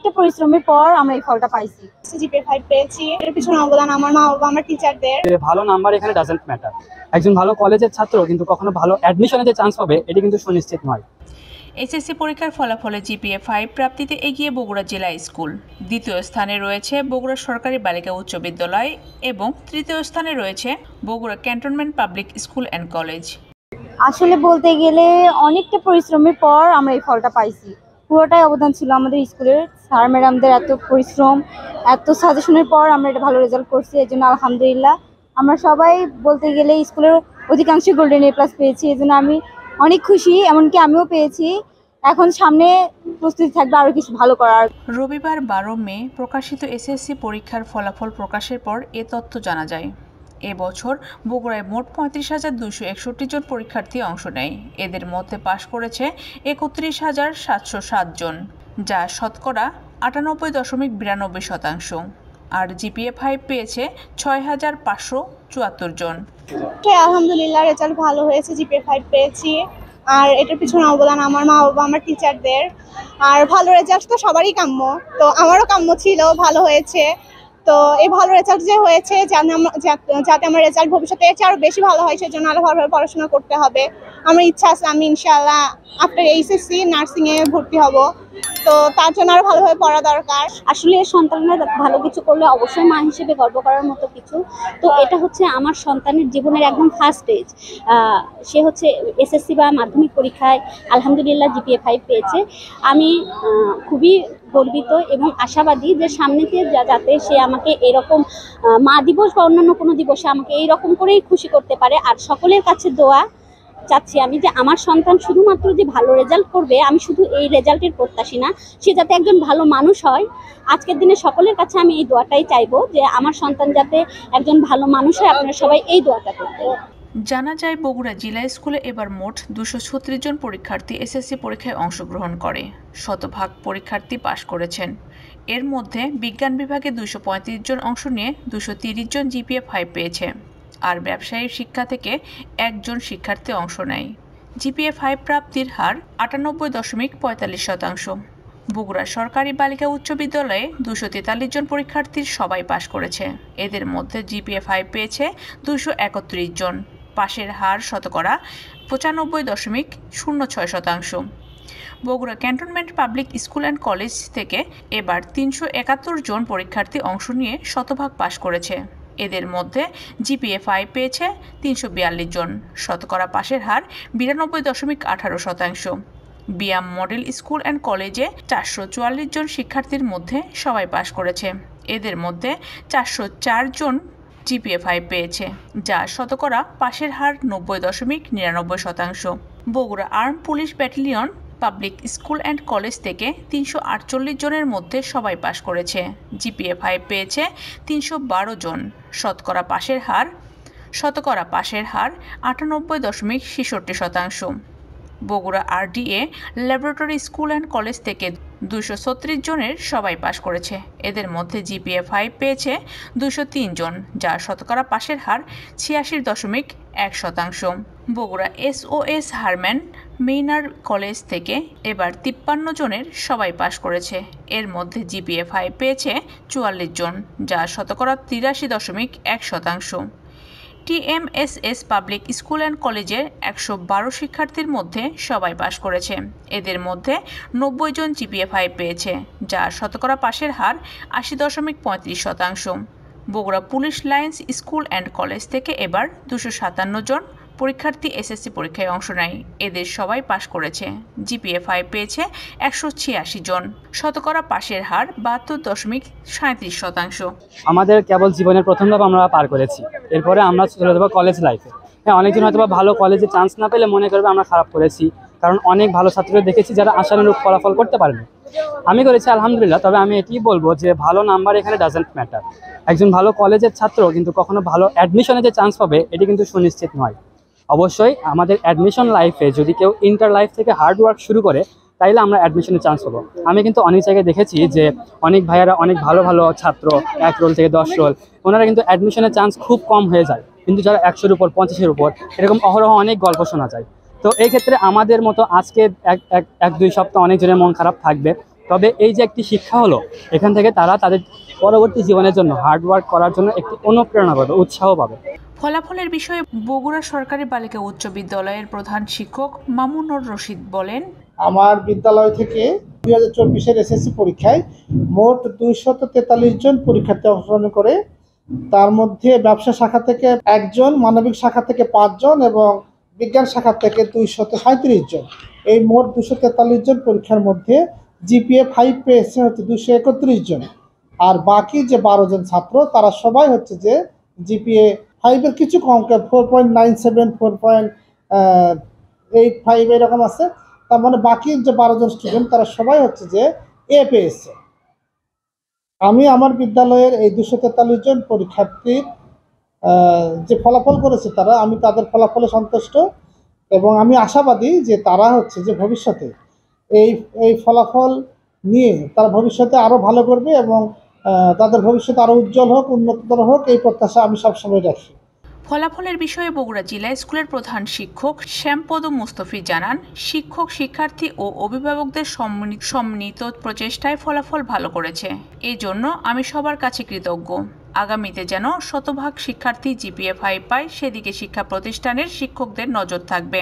অনেকটা পরিশ্রমের পর আমরা এই ফলটা পাইছি। জিপিএ 5 পেয়েছি, এর পিছনে অবদান আমার মা বাবা, আমার টিচারদের। ভালো নাম্বার এখানে ডাজন্ট ম্যাটার। একজন ভালো কলেজের ছাত্র কিন্তু কখনো ভালো অ্যাডমিশনে যে চান্স পাবে এটি কিন্তু সুনিশ্চিত নয়। এসএসসি পরীক্ষার ফলাফলে জিপিএ 5 প্রাপ্তিতে এগিয়ে বগুড়া জেলা স্কুল। দ্বিতীয় স্থানে রয়েছে বগুড়া সরকারি বালিকা উচ্চ বিদ্যালয় এবং তৃতীয় স্থানে রয়েছে Bogura cantonment public school and college. আসলে বলতে গেলে অনেকটা পরিশ্রমের পর আমরা এই ফলটা পাইছি। পুরোটাই অবদান ছিল আমাদের স্কুলের স্যার ম্যাডামদের, এত পরিশ্রম, এত সাজেশনের পর আমরা এটা ভালো রেজাল্ট করছি। এই জন্য আলহামদুলিল্লাহ। আমরা সবাই বলতে গেলে স্কুলের অধিকাংশ গোল্ডেন এ প্লাস পেয়েছি, এই জন্য আমি অনেক খুশি, এমনকি আমিও পেয়েছি। এখন সামনে প্রস্তুতি থাকবে আরো কিছু ভালো করার। রবিবার 12 মে প্রকাশিত এসএসসি পরীক্ষার ফলাফল প্রকাশের পর এ তথ্য জানা যায়। এবছর বগুড়ায় মোট 35,261 জন পরীক্ষার্থী অংশ নেয়। এদের মধ্যে পাশ করেছে 31,707 জন, যা শতকরা 98.92%। আর জিপিএ 5 পেয়েছে 6,574 জন। আলহামদুলিল্লাহ, রেজাল্ট ভালো হয়েছে, জিপিএ 5 পেয়েছি। আর এটার পিছনে অবদান আমার মা বাবা, আমার টিচারদের। আর ভালো রেজাল্ট তো সবারই কাম্য, তো আমারও কাম্য ছিল, ভালো হয়েছে। তো এই ভালো রেজাল্ট যে হয়েছে, যাতে আমার রেজাল্ট ভবিষ্যতে এর চেয়ে আরো বেশি ভালো হয়, সেজন্য আরো ভালোভাবে পড়াশোনা করতে হবে। আমার ইচ্ছা আছে আমি ইনশাআল্লাহ আফটার এইচএসসি নার্সিংয়ে ভর্তি হব, তো তার জন্য আরো ভালোভাবে পড়া দরকার। আসলে সন্তানের ভালো কিছু করলে অবশ্যই মা হিসেবে গর্ব করার মতো কিছু। তো এটা হচ্ছে আমার সন্তানের জীবনের একদম ফার্স্ট স্টেজ। সে হচ্ছে এসএসসি বা মাধ্যমিক পরীক্ষায় আলহামদুলিল্লাহ জিপিএ 5 পেয়েছে। আমি খুবই গর্বিত এবং আশাবাদী যে সামনেতে যাতে সে আমাকে এরকম মা দিবস বা অন্যান্য কোনো দিবসে আমাকে এইরকম করেই খুশি করতে পারে। আর সকলের কাছে দোয়া চাচ্ছি আমি যে আমার সন্তান শুধুমাত্র যে ভালো রেজাল্ট করবে, আমি শুধু এই রেজাল্টের প্রত্যাশী না, সে যাতে একজন ভালো মানুষ হয়। আজকের দিনে সকলের কাছে আমি এই দোয়াটাই চাইবো যে আমার সন্তান যাতে একজন ভালো মানুষ হয়। আপনারা সবাই এই দোয়াটা করবেন। জানা যায় বগুড়া জেলা স্কুলে এবার মোট 236 জন পরীক্ষার্থী এসএসসি পরীক্ষায় অংশগ্রহণ করে। শতভাগ পরীক্ষার্থী পাশ করেছেন। এর মধ্যে বিজ্ঞান বিভাগে 235 জন অংশ নিয়ে 230 জন জিপিএ 5 পেয়েছে। আর ব্যবসায়িক শিক্ষা থেকে 1 জন শিক্ষার্থী অংশ নেয়। জিপিএ 5 প্রাপ্তির হার 98.45%। বগুড়া সরকারি বালিকা উচ্চ বিদ্যালয়ে 243 জন পরীক্ষার্থীর সবাই পাশ করেছে। এদের মধ্যে জিপিএ 5 পেয়েছে 231 জন। পাশের হার শতকরা 95.06%। Bogura cantonment public school and college থেকে এবার 371 জন পরীক্ষার্থী অংশ নিয়ে শতভাগ পাশ করেছে। এদের মধ্যে জিপিএ 5 পেয়েছে 342 জন। শতকরা পাশের হার 92.18%। বিয়াম মডেল স্কুল অ্যান্ড কলেজে 444 জন শিক্ষার্থীর মধ্যে সবাই পাশ করেছে। এদের মধ্যে 404 জন জিপিএ 5 পেয়েছে, যা শতকরা পাশের হার 90.99%। Bogura arm police battalion public school and college থেকে 348 জনের মধ্যে সবাই পাশ করেছে। জিপিএ 5 পেয়েছে 312 জন। শতকরা পাশের হার 98.66%। Bogura RDA laboratory school and college থেকে 236 জনের সবাই পাশ করেছে। এদের মধ্যে জিপিএ 5 পেয়েছে 203 জন, যার শতকরা পাশের হার 86.1%। বগুড়া এসওএস হারম্যান মেইনার কলেজ থেকে এবার 53 জনের সবাই পাশ করেছে। এর মধ্যে জিপিএ 5 পেয়েছে 44 জন, যার শতকরা 83.1%। টিএমএসএস পাবলিক স্কুল অ্যান্ড কলেজের 112 শিক্ষার্থীর মধ্যে সবাই পাশ করেছে। এদের মধ্যে 90 জন জিপিএ 5 পেয়েছে, যার শতকরা পাশের হার 80.35%। Bogura police lines school and college থেকে এবার 257 জন পরীক্ষার্থী এসএসসি পরীক্ষায় অংশ নেয়। এদের সবাই পাশ করেছে। জিপিএ 5 পেয়েছে 186 জন। শতকরা পাশের হার 72.37%। আমাদের কেবল জীবনের প্রথম ধাপ আমরা পার করেছি, এরপরে আমরা চলে যাবো কলেজ লাইফে। হ্যাঁ, অনেকজন হয়তো ভালো কলেজে চান্স না পেলে মনে করবে আমরা খারাপ করেছি, কারণ অনেক ভালো ছাত্রদের দেখেছি যারা আশানুরূপ ফলাফল করতে পারেনি। আমি করেছি আলহামদুলিল্লাহ। তবে আমি এটি বলবো যে ভালো নাম্বার এখানে ডাজন্ট ম্যাটার। একজন ভালো কলেজের ছাত্র কিন্তু কখনো ভালো অ্যাডমিশনে যে চান্স পাবে এটি কিন্তু সুনিশ্চিত নয়। অবশ্যই আমাদের অ্যাডমিশন লাইফে যদি কেউ ইন্টার লাইফ থেকে হার্ড ওয়ার্ক শুরু করে তাইলে আমরা অ্যাডমিশনের চান্স পাবো। আমি কিন্তু অনেক জায়গায় দেখেছি যে অনেক ভাইয়ারা অনেক ভালো ভালো ছাত্র 1 রোল থেকে 10 রোল, ওনারা কিন্তু অ্যাডমিশনের চান্স খুব কম হয়ে যায়, কিন্তু যারা 100-র উপর 50-এর উপর এরকম অহরহ অনেক গল্প শোনা যায়। তো এই ক্ষেত্রে আমাদের মতো আজকে 1-2 সপ্তাহ অনেকজনের মন খারাপ থাকবে, তবে এই যে একটি শিক্ষা হলো, এখান থেকে তারা তাদের পরবর্তী জীবনের জন্য হার্ডওয়ার্ক করার জন্য একটি অনুপ্রেরণা পাবে, উৎসাহ পাবে। ফলাফলের বিষয়ে বগুড়া সরকারি বালিকা উচ্চ বিদ্যালয়ের প্রধান শিক্ষক মামুনুর রশিদ বলেন, আমার বিদ্যালয় থেকে 2024-এর এসএসসি পরীক্ষায় মোট 243 জন পরীক্ষার্থী অংশগ্রহণ করে। তার মধ্যে ব্যবসা শাখা থেকে 1 জন, মানবিক শাখা থেকে 5 জন এবং বিজ্ঞান শাখা থেকে 237 জন। এই মোট 243 জন পরীক্ষার মধ্যে জিপিএ 5 পেয়েছে হচ্ছে 231 জন। আর বাকি যে 12 জন ছাত্র তারা সবাই হচ্ছে যে জিপিএ 5-এর কিছু কম, 4.97, 4.85 এরকম আছে। তার মানে বাকি যে 12 জন স্টুডেন্ট তারা সবাই হচ্ছে যে এ পেয়েছে। আমি আমার বিদ্যালয়ের এই 243 জন পরীক্ষার্থীর যে ফলাফল করেছে আমি তাদের ফলাফলে সন্তুষ্ট এবং আমি আশাবাদী যে তারা হচ্ছে যে ভবিষ্যতে এই ফলাফল নিয়ে তারা ভবিষ্যতে আরো ভালো করবে এবং তাদের ভবিষ্যৎ আরো উজ্জ্বল হোক, উন্নততর হোক, এই প্রত্যাশা আমি সবসময় রাখি। ফলাফলের বিষয়ে বগুড়া জেলা স্কুলের প্রধান শিক্ষক শ্যামপদ মুস্তফি জানান, শিক্ষক, শিক্ষার্থী ও অভিভাবকদের সম্মিলিত প্রচেষ্টায় ফলাফল ভালো করেছে। এই জন্য আমি সবার কাছে কৃতজ্ঞ। আগামীতে যেন শতভাগ শিক্ষার্থী জিপিএ 5 পায় সেদিকে শিক্ষা প্রতিষ্ঠানের শিক্ষকদের নজর থাকবে।